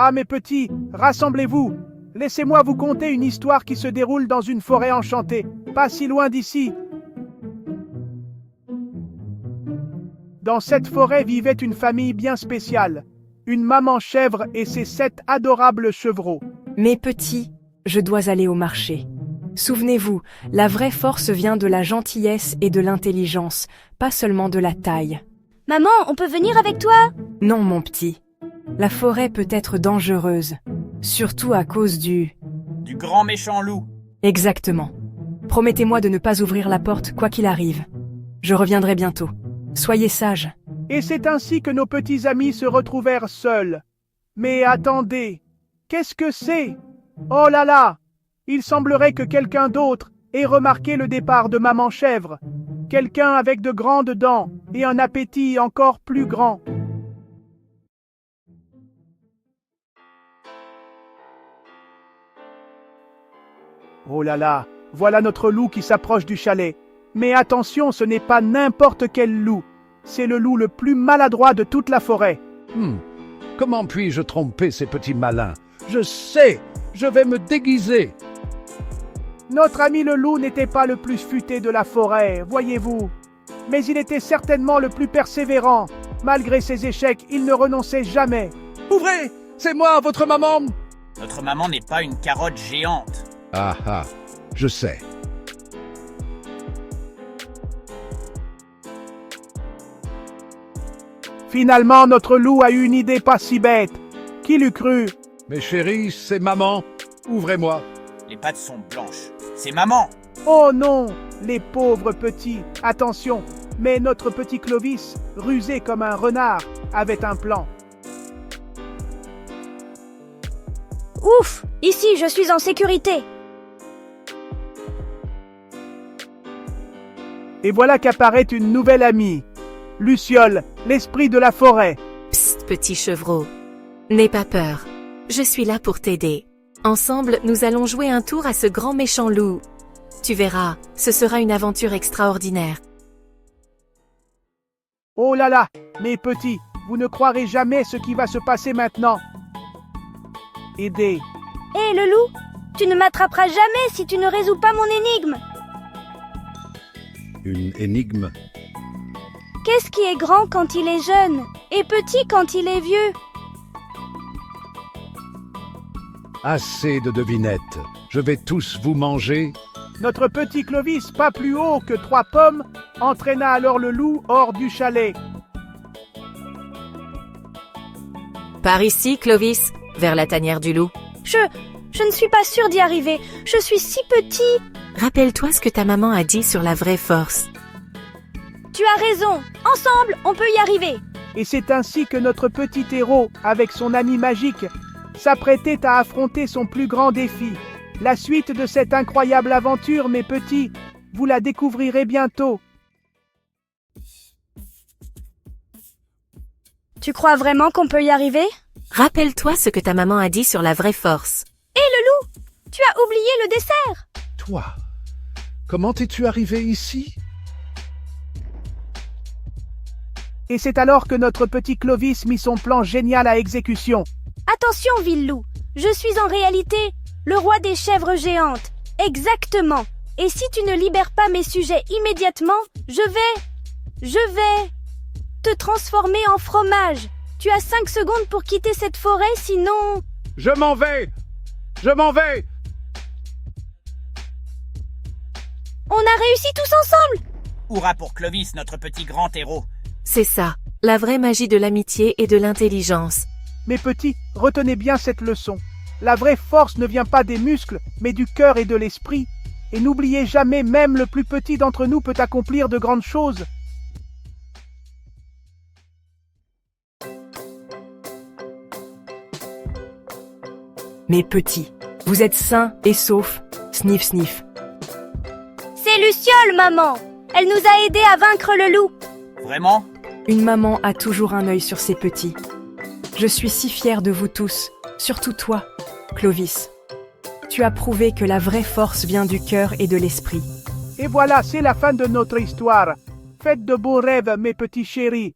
Ah mes petits, rassemblez-vous. Laissez-moi vous conter une histoire qui se déroule dans une forêt enchantée, pas si loin d'ici. Dans cette forêt vivait une famille bien spéciale. Une maman chèvre et ses 7 adorables chevreaux. Mes petits, je dois aller au marché. Souvenez-vous, la vraie force vient de la gentillesse et de l'intelligence, pas seulement de la taille. Maman, on peut venir avec toi? Non, mon petit. La forêt peut être dangereuse, surtout à cause du grand méchant loup. Exactement. Promettez-moi de ne pas ouvrir la porte quoi qu'il arrive. Je reviendrai bientôt. Soyez sages. Et c'est ainsi que nos petits amis se retrouvèrent seuls. Mais attendez, qu'est-ce que c'est? Oh là là! Il semblerait que quelqu'un d'autre ait remarqué le départ de maman chèvre. Quelqu'un avec de grandes dents et un appétit encore plus grand. Oh là là, voilà notre loup qui s'approche du chalet. Mais attention, ce n'est pas n'importe quel loup. C'est le loup le plus maladroit de toute la forêt. Comment puis-je tromper ces petits malins? Je sais, je vais me déguiser. Notre ami le loup n'était pas le plus futé de la forêt, voyez-vous. Mais il était certainement le plus persévérant. Malgré ses échecs, il ne renonçait jamais. Ouvrez, c'est moi, votre maman. Notre maman n'est pas une carotte géante. Ah ah, je sais. Finalement, notre loup a eu une idée pas si bête. Qui l'eût cru? Mes chéris, c'est maman. Ouvrez-moi. Les pattes sont blanches. C'est maman. Oh non, les pauvres petits. Attention, mais notre petit Clovis, rusé comme un renard, avait un plan. Ouf! Ici, je suis en sécurité. Et voilà qu'apparaît une nouvelle amie. Luciole, l'esprit de la forêt. Psst, petit chevreau. N'aie pas peur. Je suis là pour t'aider. Ensemble, nous allons jouer un tour à ce grand méchant loup. Tu verras, ce sera une aventure extraordinaire. Oh là là, mes petits, vous ne croirez jamais ce qui va se passer maintenant. Aidez. Hé, le loup, tu ne m'attraperas jamais si tu ne résous pas mon énigme. Une énigme. Qu'est-ce qui est grand quand il est jeune et petit quand il est vieux? Assez de devinettes. Je vais tous vous manger. Notre petit Clovis, pas plus haut que 3 pommes, entraîna alors le loup hors du chalet. Par ici, Clovis, vers la tanière du loup. Je ne suis pas sûre d'y arriver. Je suis si petit. Rappelle-toi ce que ta maman a dit sur la vraie force. Tu as raison. Ensemble, on peut y arriver. Et c'est ainsi que notre petit héros, avec son ami magique, s'apprêtait à affronter son plus grand défi. La suite de cette incroyable aventure, mes petits, vous la découvrirez bientôt. Tu crois vraiment qu'on peut y arriver? Rappelle-toi ce que ta maman a dit sur la vraie force. Hé, le loup, tu as oublié le dessert. Toi, comment es-tu arrivé ici? Et c'est alors que notre petit Clovis mit son plan génial à exécution. Attention, vil loup, je suis en réalité le roi des chèvres géantes. Exactement. Et si tu ne libères pas mes sujets immédiatement, je vais te transformer en fromage. Tu as 5 secondes pour quitter cette forêt, sinon... Je m'en vais! Je m'en vais! On a réussi tous ensemble! Hurrah pour Clovis, notre petit grand héros. C'est ça, la vraie magie de l'amitié et de l'intelligence. Mes petits, retenez bien cette leçon. La vraie force ne vient pas des muscles, mais du cœur et de l'esprit. Et n'oubliez jamais, même le plus petit d'entre nous peut accomplir de grandes choses. Mes petits, vous êtes sains et saufs. Sniff, sniff. C'est Luciole, maman. Elle nous a aidés à vaincre le loup. Vraiment? Une maman a toujours un œil sur ses petits. Je suis si fière de vous tous, surtout toi, Clovis. Tu as prouvé que la vraie force vient du cœur et de l'esprit. Et voilà, c'est la fin de notre histoire. Faites de beaux rêves, mes petits chéris.